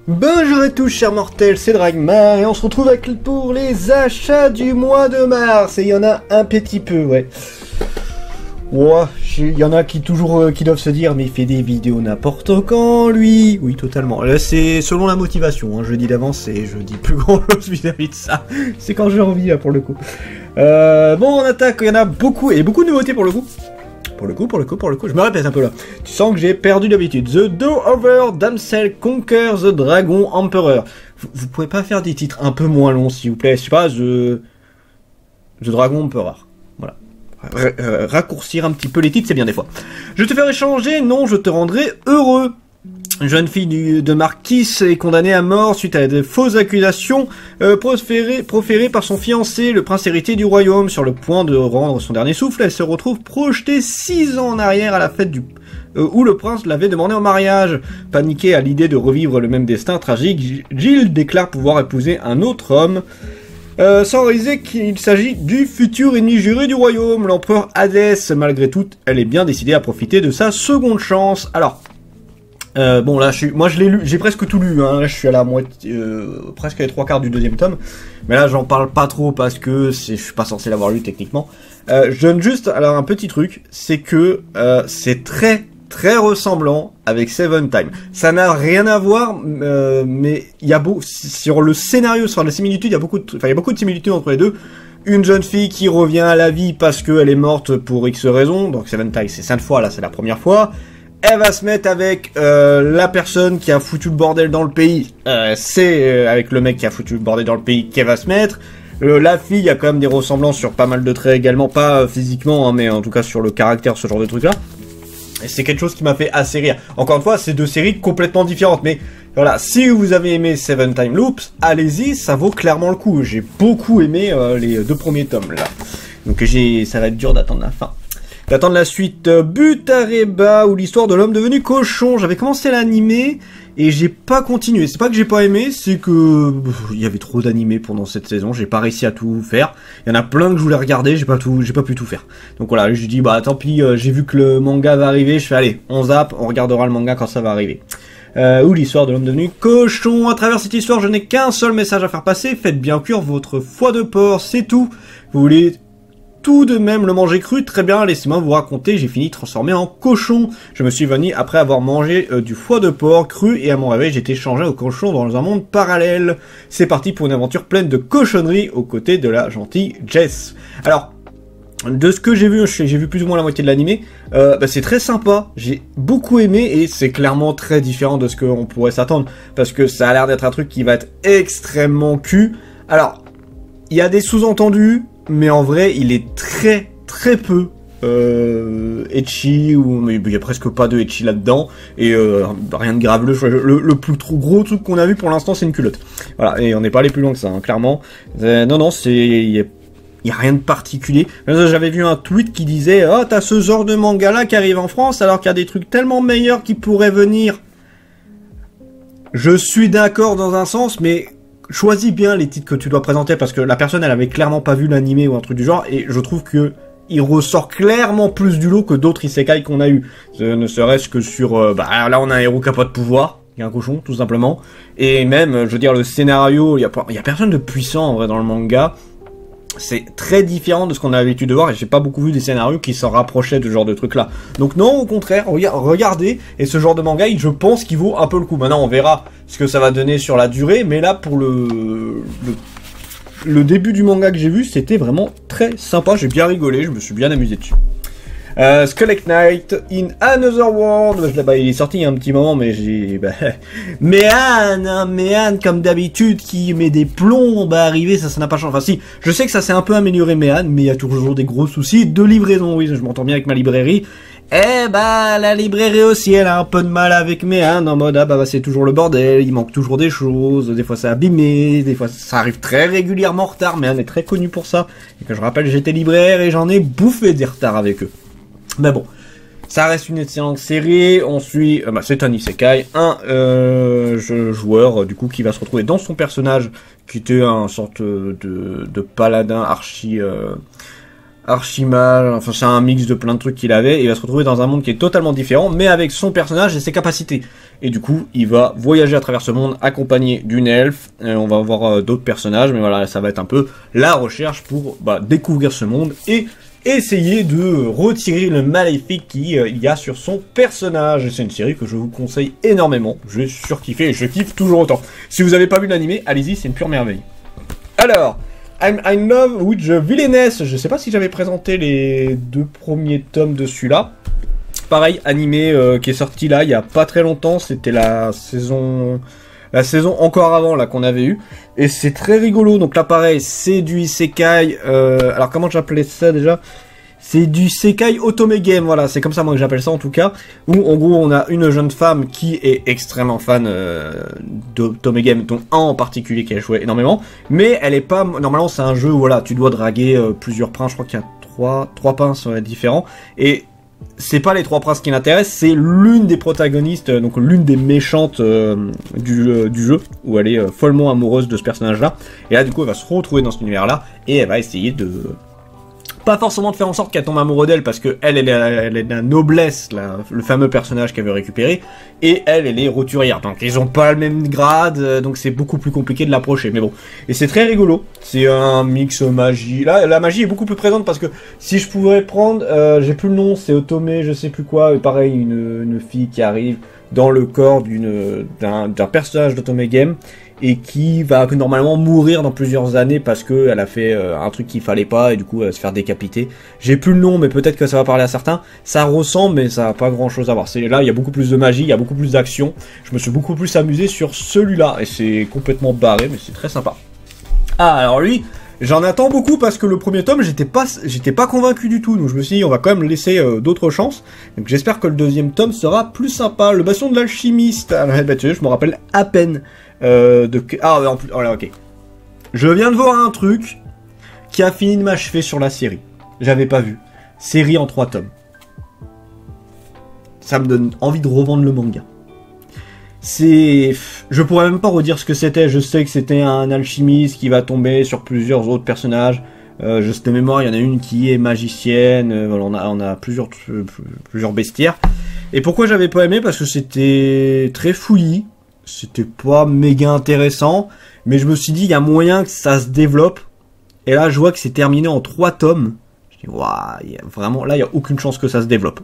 Bonjour à tous chers mortels, c'est Dragmar et on se retrouve pour les achats du mois de mars. Et il y en a un petit peu, ouais. Ouais, il y en a qui doivent se dire mais il fait des vidéos n'importe quand lui. Oui, totalement. Là c'est selon la motivation, hein. Je dis d'avance et je dis plus grand chose vis-à-vis de ça. C'est quand j'ai envie là pour le coup. Bon, on attaque, il y en a beaucoup et beaucoup de nouveautés pour le coup. Pour le coup, je me répète un peu là. Tu sens que j'ai perdu d'habitude. The Do-Over Damsel Conquer the Dragon Emperor. Vous pouvez pas faire des titres un peu moins longs, s'il vous plaît. Je sais pas, The Dragon Emperor. Voilà. Raccourcir un petit peu les titres, c'est bien des fois. Je te ferai changer, non, je te rendrai heureux. Une jeune fille de Marquis est condamnée à mort suite à de fausses accusations proférées par son fiancé, le prince héritier du royaume. Sur le point de rendre son dernier souffle, elle se retrouve projetée 6 ans en arrière à la fête où le prince l'avait demandé en mariage. Paniquée à l'idée de revivre le même destin tragique, Jill déclare pouvoir épouser un autre homme. Sans réaliser qu'il s'agit du futur ennemi juré du royaume, l'empereur Hadès. Malgré tout, elle est bien décidée à profiter de sa seconde chance. Alors... bon là moi je l'ai lu, j'ai presque tout lu, hein. Là je suis à la moitié, presque à les 3/4 du deuxième tome, mais là j'en parle pas trop parce que je suis pas censé l'avoir lu techniquement. Je donne juste alors un petit truc, c'est que c'est très ressemblant avec Seven Time. Ça n'a rien à voir, mais il y a sur le scénario, sur les similitudes, il y a beaucoup de similitudes entre les deux. Une jeune fille qui revient à la vie parce qu'elle est morte pour X raisons, donc Seven Time c'est 5 fois, là c'est la première fois. Elle va se mettre avec la personne qui a foutu le bordel dans le pays. C'est avec le mec qui a foutu le bordel dans le pays qu'elle va se mettre. La fille, il y a quand même des ressemblances sur pas mal de traits également. Pas physiquement, hein, mais en tout cas sur le caractère, ce genre de truc-là. Et c'est quelque chose qui m'a fait assez rire. Encore une fois, c'est deux séries complètement différentes. Mais voilà, si vous avez aimé Seven Time Loops, allez-y, ça vaut clairement le coup. J'ai beaucoup aimé les 2 premiers tomes, là. Donc ça va être dur d'attendre la fin. D'attendre la suite Butareba ou l'histoire de l'homme devenu cochon. J'avais commencé l'animé et j'ai pas continué. C'est pas que j'ai pas aimé, c'est que il y avait trop d'animés pendant cette saison. J'ai pas réussi à tout faire. Il y en a plein que je voulais regarder, j'ai pas pu tout faire. Donc voilà, je dis bah tant pis. J'ai vu que le manga va arriver. Je fais allez, on zappe, on regardera le manga quand ça va arriver. Ou l'histoire de l'homme devenu cochon. À travers cette histoire, je n'ai qu'un seul message à faire passer. Faites bien cuire votre foie de porc, c'est tout. Vous voulez tout de même le manger cru, très bien, laissez-moi vous raconter, j'ai fini transformé en cochon. Je me suis venu après avoir mangé du foie de porc cru et à mon réveil j'étais changé au cochon dans un monde parallèle. C'est parti pour une aventure pleine de cochonneries aux côtés de la gentille Jess. Alors, de ce que j'ai vu plus ou moins la moitié de l'animé, c'est très sympa, j'ai beaucoup aimé et c'est clairement très différent de ce qu'on pourrait s'attendre parce que ça a l'air d'être un truc qui va être extrêmement cul. Alors, il y a des sous-entendus, mais en vrai, il est très peu ecchi, mais il y a presque pas de ecchi là-dedans, et rien de grave. Le plus gros truc qu'on a vu pour l'instant, c'est une culotte. Voilà, et on n'est pas allé plus loin que ça, hein, clairement. Non, il y a rien de particulier. J'avais vu un tweet qui disait « Oh, t'as ce genre de manga-là qui arrive en France, alors qu'il y a des trucs tellement meilleurs qui pourraient venir. » Je suis d'accord dans un sens, mais... choisis bien les titres que tu dois présenter parce que la personne elle avait clairement pas vu l'animé ou un truc du genre et je trouve que il ressort clairement plus du lot que d'autres isekai qu'on a eu. Ne serait-ce que sur là on a un héros qui a pas de pouvoir, il y a un cochon tout simplement et même je veux dire le scénario, il y a personne de puissant en vrai dans le manga. C'est très différent de ce qu'on a l'habitude de voir et j'ai pas beaucoup vu des scénarios qui s'en rapprochaient de ce genre de truc là. Donc non, au contraire, regardez, et ce genre de manga, je pense qu'il vaut un peu le coup. Maintenant on verra ce que ça va donner sur la durée, mais là pour le début du manga que j'ai vu, c'était vraiment très sympa, j'ai bien rigolé, je me suis bien amusé dessus. Skelett Knight in Another World, il est sorti il y a un petit moment, mais j'ai... Méane, comme d'habitude, qui met des plombs à arriver, ça n'a pas changé. Enfin si, je sais que ça s'est un peu amélioré Méane, mais il y a toujours des gros soucis de livraison, oui, je m'entends bien avec ma librairie. La librairie aussi, elle a un peu de mal avec Méane, en mode, c'est toujours le bordel, il manque toujours des choses, des fois c'est abîmé, des fois ça arrive très régulièrement en retard, Méane est très connu pour ça. Et que je rappelle, j'étais libraire et j'en ai bouffé des retards avec eux. Mais bon, ça reste une excellente série. On suit, c'est un isekai, un joueur du coup qui va se retrouver dans son personnage qui était un sorte de paladin archi mal, enfin c'est un mix de plein de trucs qu'il avait, et il va se retrouver dans un monde qui est totalement différent, mais avec son personnage et ses capacités. Et du coup, il va voyager à travers ce monde accompagné d'une elfe, on va voir d'autres personnages, mais voilà, ça va être un peu la recherche pour découvrir ce monde et essayer de retirer le maléfique qu'il y a sur son personnage. C'est une série que je vous conseille énormément, j'ai surkiffé et je kiffe toujours autant. Si vous n'avez pas vu l'animé, allez-y, c'est une pure merveille. Alors... I'm in love with the villainess. Je sais pas si j'avais présenté les 2 premiers tomes de celui-là. Pareil, animé qui est sorti là il y a pas très longtemps. C'était la saison encore avant là qu'on avait eu. Et c'est très rigolo. Donc là pareil, c'est du isekai. Alors comment j'appelais ça déjà? C'est du Sekai Otome Game, voilà, c'est comme ça moi que j'appelle ça en tout cas, où en gros on a une jeune femme qui est extrêmement fan d'Otome Game, dont un en particulier qui a joué énormément, mais elle est pas, normalement c'est un jeu où voilà, tu dois draguer plusieurs princes, je crois qu'il y a trois princes différents, et c'est pas les 3 princes qui l'intéressent, c'est l'une des protagonistes, donc l'une des méchantes du jeu, où elle est follement amoureuse de ce personnage-là, et là du coup elle va se retrouver dans cet univers-là, et elle va essayer de... Pas forcément de faire en sorte qu'elle tombe amoureuse d'elle, parce que elle est de la noblesse, le fameux personnage qu'elle veut récupérer, et elle est roturière. Donc ils ont pas le même grade, donc c'est beaucoup plus compliqué de l'approcher. Mais bon, et c'est très rigolo. C'est un mix magie. Là, la magie est beaucoup plus présente parce que si je pouvais prendre, j'ai plus le nom, c'est Otome, je sais plus quoi. Et pareil, une fille qui arrive dans le corps d'un personnage d'Otome Game, et qui va normalement mourir dans plusieurs années parce que elle a fait un truc qu'il fallait pas et du coup elle va se faire décapiter. J'ai plus le nom, mais peut-être que ça va parler à certains. Ça ressemble, mais ça n'a pas grand chose à voir. Là, il y a beaucoup plus de magie, il y a beaucoup plus d'action. Je me suis beaucoup plus amusé sur celui-là et c'est complètement barré, mais c'est très sympa. Ah, alors lui, j'en attends beaucoup parce que le premier tome, j'étais pas convaincu du tout. Donc je me suis dit, on va quand même laisser d'autres chances. Donc j'espère que le deuxième tome sera plus sympa. Le bastion de l'alchimiste. Je me rappelle à peine. En plus, voilà, ok. Je viens de voir un truc qui a fini de m'achever sur la série. J'avais pas vu. Série en 3 tomes. Ça me donne envie de revendre le manga. Je pourrais même pas redire ce que c'était. Je sais que c'était un alchimiste qui va tomber sur plusieurs autres personnages. Je sais de mémoire, il y en a une qui est magicienne. On a plusieurs bestiaires. Et pourquoi j'avais pas aimé? Parce que c'était très fouillis. C'était pas méga intéressant, mais je me suis dit, il y a moyen que ça se développe. Et là, je vois que c'est terminé en 3 tomes. Je dis, waouh, vraiment, là, il n'y a aucune chance que ça se développe.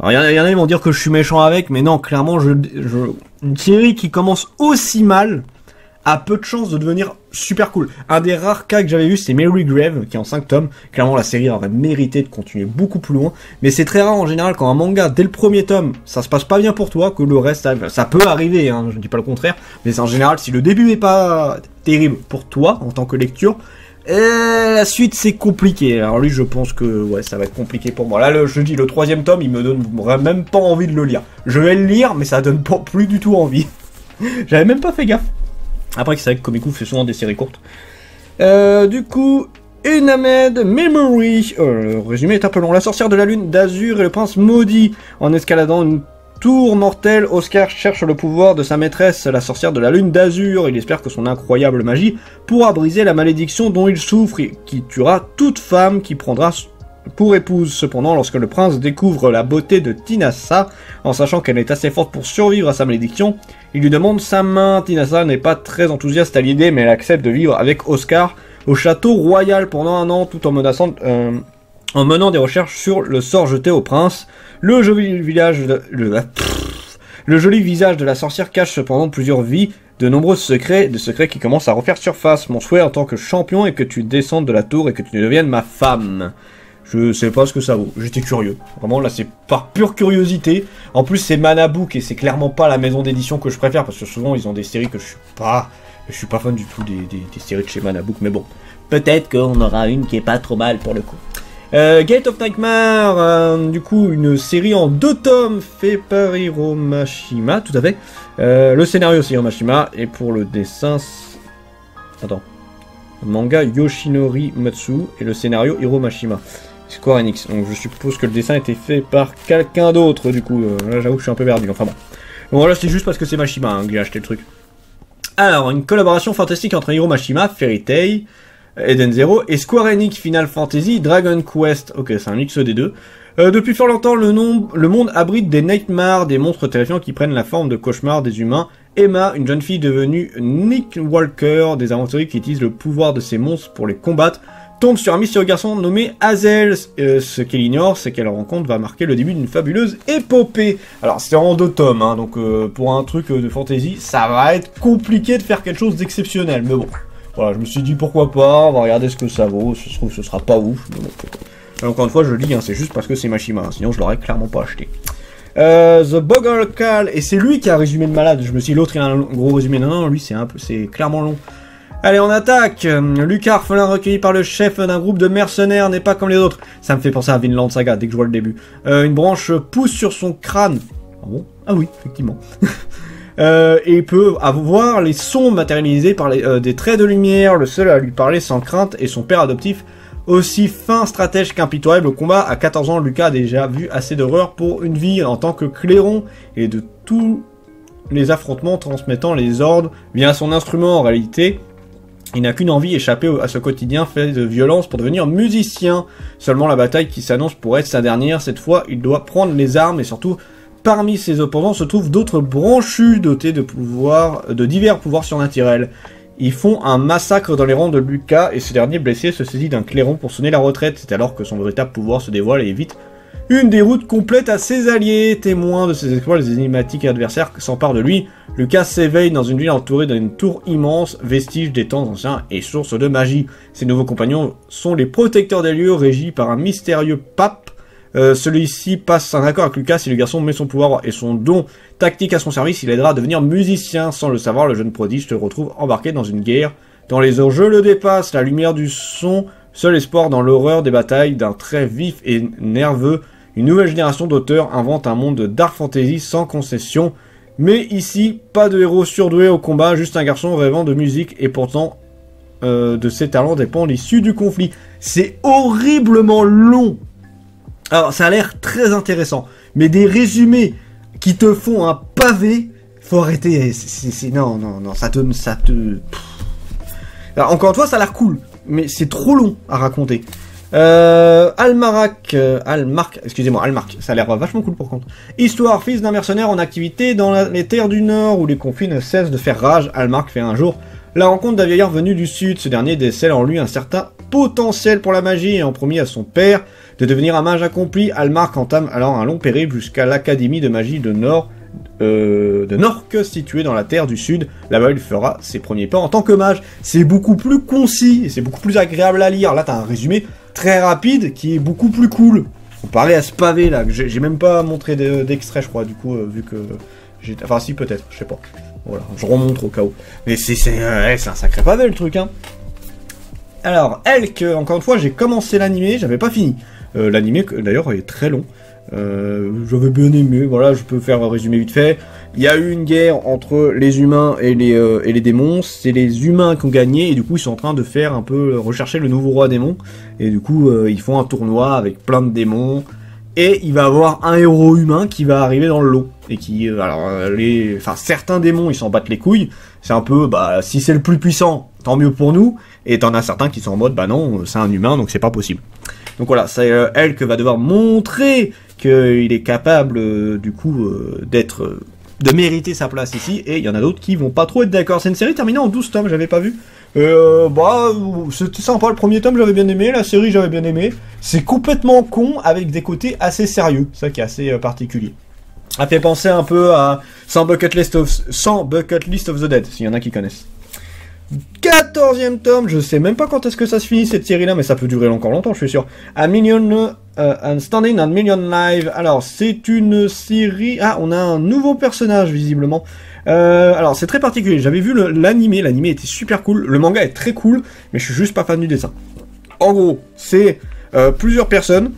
Alors, il y en a qui vont dire que je suis méchant avec, mais non, clairement, une série qui commence aussi mal a peu de chances de devenir super cool. Un des rares cas que j'avais vu, c'est Mary Grave, qui est en 5 tomes. Clairement, la série aurait mérité de continuer beaucoup plus loin. Mais c'est très rare en général quand un manga, dès le premier tome, ça se passe pas bien pour toi, que le reste, ça peut arriver, hein, je dis pas le contraire. Mais en général, si le début est pas terrible pour toi, en tant que lecture, la suite c'est compliqué. Alors lui, je pense que ouais, ça va être compliqué pour moi. Là, je dis, le 3e tome, il me donne même pas envie de le lire. Je vais le lire, mais ça donne pas plus du tout envie. J'avais même pas fait gaffe. Après, c'est vrai que Komiku fait souvent des séries courtes. Du coup, Enamed Memory. Le résumé est un peu long. La sorcière de la lune d'azur et le prince maudit. En escaladant une tour mortelle, Oscar cherche le pouvoir de sa maîtresse, la sorcière de la lune d'azur. Il espère que son incroyable magie pourra briser la malédiction dont il souffre et qui tuera toute femme qui prendra pour épouse. Cependant, lorsque le prince découvre la beauté de Tinasa, en sachant qu'elle est assez forte pour survivre à sa malédiction, il lui demande sa main. Tinasa n'est pas très enthousiaste à l'idée, mais elle accepte de vivre avec Oscar au château royal pendant 1 an, tout en menant des recherches sur le sort jeté au prince. Le joli visage de la sorcière cache cependant plusieurs vies, de nombreux secrets qui commencent à refaire surface. Mon souhait en tant que champion est que tu descendes de la tour et que tu deviennes ma femme. Je sais pas ce que ça vaut, j'étais curieux. Vraiment, là, c'est par pure curiosité. En plus, c'est Manabook et c'est clairement pas la maison d'édition que je préfère parce que souvent, ils ont des séries que je suis pas fan du tout des séries de chez Manabook. Mais bon, peut-être qu'on aura une qui est pas trop mal pour le coup. Gate of Nightmare, du coup, une série en 2 tomes fait par Hiro Mashima, tout à fait. Le scénario, c'est Hiro Mashima et pour le dessin... Attends. Manga Yoshinori Matsu et le scénario Hiro Mashima. Square Enix, donc je suppose que le dessin a été fait par quelqu'un d'autre, du coup, là j'avoue que je suis un peu perdu, enfin bon. Bon voilà, c'est juste parce que c'est Mashima hein, que j'ai acheté le truc. Alors, une collaboration fantastique entre Hiro Mashima, Fairy Tail, Eden Zero, et Square Enix Final Fantasy Dragon Quest. Ok, c'est un mix des deux. Depuis fort longtemps, le monde abrite des nightmares, des monstres terrifiants qui prennent la forme de cauchemars des humains. Emma, une jeune fille devenue Nick Walker, des aventuriers qui utilisent le pouvoir de ces monstres pour les combattre, tombe sur un mystérieux garçon nommé Hazel. Ce qu'elle ignore, c'est qu'elle rencontre va marquer le début d'une fabuleuse épopée. Alors, c'est en 2 tomes, hein, donc pour un truc de fantasy, ça va être compliqué de faire quelque chose d'exceptionnel, mais bon. Voilà, je me suis dit pourquoi pas, on va regarder ce que ça vaut, je trouve que ce sera pas ouf. Mais encore une fois, je le dis, hein, c'est juste parce que c'est Mashima, hein, sinon je l'aurais clairement pas acheté. The Boggle Call, et c'est lui qui a résumé de malade, je me suis dit l'autre il a un gros résumé, non, lui c'est clairement long. Allez, on attaque. Lucas, orphelin recueilli par le chef d'un groupe de mercenaires, n'est pas comme les autres. Ça me fait penser à Vinland Saga, dès que je vois le début. Une branche pousse sur son crâne. Ah bon? Ah oui, effectivement. Et il peut avoir les sons matérialisés par des traits de lumière, le seul à lui parler sans crainte, et son père adoptif, aussi fin stratège qu'impitoyable au combat. À 14 ans, Lucas a déjà vu assez d'horreur pour une vie en tant que clairon, et de tous les affrontements transmettant les ordres via son instrument. En réalité, il n'a qu'une envie, échapper à ce quotidien fait de violence pour devenir musicien. Seulement la bataille qui s'annonce pourrait être sa dernière. Cette fois, il doit prendre les armes et surtout, parmi ses opposants se trouvent d'autres branchus dotés de divers pouvoirs surnaturels. Ils font un massacre dans les rangs de Lucas et ce dernier blessé se saisit d'un clairon pour sonner la retraite. C'est alors que son véritable pouvoir se dévoile et évite une déroute complète à ses alliés. Témoins de ses exploits, les énigmatiques adversaires s'emparent de lui. Lucas s'éveille dans une ville entourée d'une tour immense, vestige des temps anciens et source de magie. Ses nouveaux compagnons sont les protecteurs des lieux, régis par un mystérieux pape. Celui-ci passe un accord avec Lucas. Si le garçon met son pouvoir et son don tactique à son service, il aidera à devenir musicien. Sans le savoir, le jeune prodige se retrouve embarqué dans une guerre dont les enjeux le dépassent. La lumière du son, seul espoir dans l'horreur des batailles, d'un trait vif et nerveux. Une nouvelle génération d'auteurs invente un monde de dark fantasy sans concession. Mais ici, pas de héros surdoué au combat, juste un garçon rêvant de musique et pourtant de ses talents dépend l'issue du conflit. C'est horriblement long. Alors, ça a l'air très intéressant, mais des résumés qui te font un pavé, faut arrêter. Non, ça te. Alors, encore une fois, ça a l'air cool, mais c'est trop long à raconter. Almark, ça a l'air vachement cool pour contre. Histoire, fils d'un mercenaire en activité dans les terres du Nord où les conflits ne cessent de faire rage. Almark fait un jour la rencontre d'un vieillard venu du Sud. Ce dernier décèle en lui un certain potentiel pour la magie et en promis à son père de devenir un mage accompli. Almark entame alors un long périple jusqu'à l'académie de magie de Nork, située dans la terre du Sud. Là-bas, il fera ses premiers pas en tant que mage. C'est beaucoup plus concis et c'est beaucoup plus agréable à lire. Là, t'as un résumé très rapide qui est beaucoup plus cool. Comparé à ce pavé là, que j'ai même pas montré d'extrait, je crois, du coup, vu que j'ai. Enfin, si, peut-être, je sais pas. Voilà, je remontre au cas où. Mais c'est un sacré pavé le truc, hein. Alors, Elk, encore une fois, j'ai commencé l'animé, j'avais pas fini. L'animé, d'ailleurs, est très long. J'avais bien aimé, voilà, je peux faire un résumé vite fait. Il y a eu une guerre entre les humains et les démons. C'est les humains qui ont gagné et du coup ils sont en train de faire un peu rechercher le nouveau roi démon. Et du coup ils font un tournoi avec plein de démons. Et il va y avoir un héros humain qui va arriver dans le lot. Et qui, certains démons ils s'en battent les couilles. C'est un peu, si c'est le plus puissant, tant mieux pour nous. Et t'en as certains qui sont en mode, non, c'est un humain donc c'est pas possible. Donc voilà, c'est elle que va devoir montrer qu'il est capable de mériter sa place ici, et il y en a d'autres qui vont pas trop être d'accord. C'est une série terminée en 12 tomes, j'avais pas vu. C'était sympa, le premier tome j'avais bien aimé, la série j'avais bien aimé. C'est complètement con avec des côtés assez sérieux, ça qui est assez particulier. Ça fait penser un peu à 100 Bucket List of the Dead, s'il y en a qui connaissent. 14e tome, je sais même pas quand est-ce que ça se finit cette série-là, mais ça peut durer encore longtemps, je suis sûr. Standing on Million Live. Alors, c'est une série... Ah, on a un nouveau personnage, visiblement. Alors, c'est très particulier. J'avais vu l'animé. L'animé était super cool. Le manga est très cool, mais je suis juste pas fan du dessin. En gros, c'est plusieurs personnes.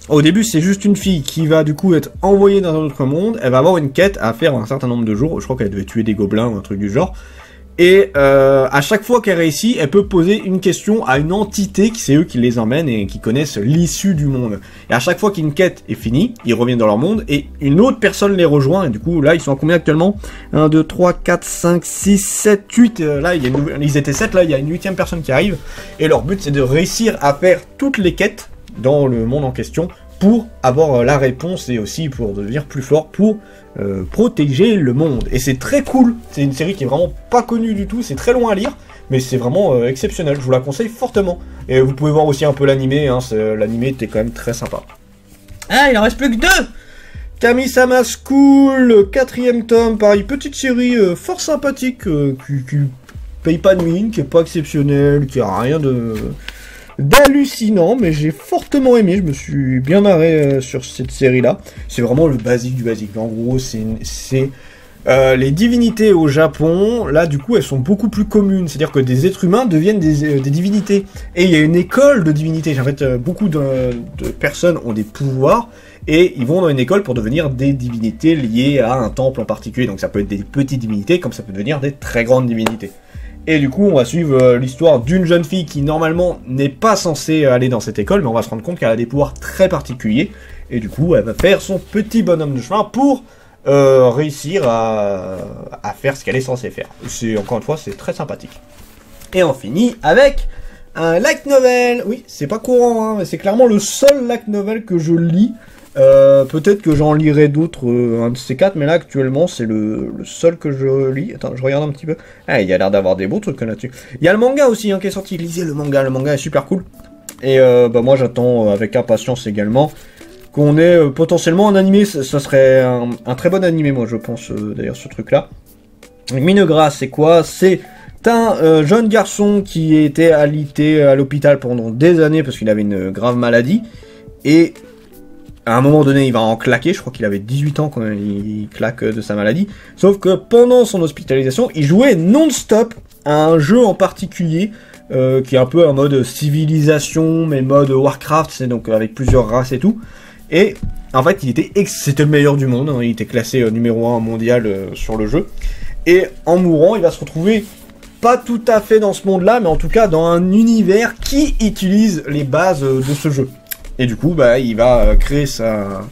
Au début, c'est juste une fille qui va du coup être envoyée dans un autre monde. Elle va avoir une quête à faire un certain nombre de jours. Je crois qu'elle devait tuer des gobelins ou un truc du genre. Et à chaque fois qu'elle réussit, elle peut poser une question à une entité, qui c'est eux qui les emmènent et qui connaissent l'issue du monde. Et à chaque fois qu'une quête est finie, ils reviennent dans leur monde et une autre personne les rejoint. Et du coup, là, ils sont à combien actuellement? 1, 2, 3, 4, 5, 6, 7, 8. Là, ils étaient 7, là, il y a une 8e personne qui arrive. Et leur but, c'est de réussir à faire toutes les quêtes dans le monde en question pour avoir la réponse et aussi pour devenir plus fort, pour protéger le monde. Et c'est très cool, c'est une série qui est vraiment pas connue du tout, c'est très long à lire, mais c'est vraiment exceptionnel, je vous la conseille fortement. Et vous pouvez voir aussi un peu l'animé, hein, l'animé était quand même très sympa. Ah, il en reste plus que 2. Kami-sama School, 4e tome, pareil, petite série fort sympathique, qui paye pas de mine, qui est pas exceptionnelle, qui a rien d'hallucinant, mais j'ai fortement aimé, je me suis bien marré sur cette série-là. C'est vraiment le basique du basique. En gros, c'est les divinités au Japon, là, du coup, elles sont beaucoup plus communes. C'est-à-dire que des êtres humains deviennent des divinités. Et il y a une école de divinités. En fait, beaucoup de personnes ont des pouvoirs, et ils vont dans une école pour devenir des divinités liées à un temple en particulier. Donc ça peut être des petites divinités, comme ça peut devenir des très grandes divinités. Et du coup, on va suivre l'histoire d'une jeune fille qui, normalement, n'est pas censée aller dans cette école, mais on va se rendre compte qu'elle a des pouvoirs très particuliers. Et du coup, elle va faire son petit bonhomme de chemin pour réussir à faire ce qu'elle est censée faire. Encore une fois, c'est très sympathique. Et on finit avec un light novel. Oui, c'est pas courant, hein, mais c'est clairement le seul light novel que je lis. Peut-être que j'en lirai d'autres, un de ces 4, mais là actuellement c'est le seul que je lis. Attends, je regarde un petit peu. Ah, il y a l'air d'avoir des beaux trucs là-dessus. Il y a le manga aussi hein, qui est sorti, lisez le manga est super cool. Et bah moi j'attends avec impatience également qu'on ait potentiellement un animé, ça serait un très bon animé moi je pense d'ailleurs ce truc là. Minogra c'est quoi? C'est un jeune garçon qui était alité à l'hôpital pendant des années parce qu'il avait une grave maladie. Et à un moment donné, il va en claquer, je crois qu'il avait 18 ans quand il claque de sa maladie. Sauf que pendant son hospitalisation, il jouait non-stop à un jeu en particulier, qui est un peu un mode civilisation, mais mode Warcraft, c'est donc avec plusieurs races et tout. Et en fait, c'était le meilleur du monde, hein, il était classé numéro 1 mondial sur le jeu. Et en mourant, il va se retrouver pas tout à fait dans ce monde-là, mais en tout cas dans un univers qui utilise les bases de ce jeu. Et du coup, bah, il va créer sa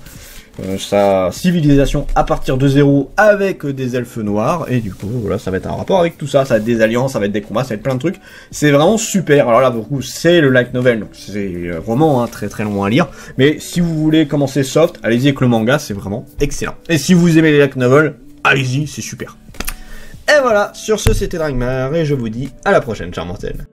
civilisation à partir de zéro avec des elfes noirs. Et du coup, voilà, ça va être un rapport avec tout ça. Ça va être des alliances, ça va être des combats, ça va être plein de trucs. C'est vraiment super. Alors là, pour le coup, c'est le light novel. Donc c'est un roman hein, très très long à lire. Mais si vous voulez commencer soft, allez-y avec le manga, c'est vraiment excellent. Et si vous aimez les light novels, allez-y, c'est super. Et voilà, sur ce, c'était Dragmar. Et je vous dis à la prochaine, chers mortels.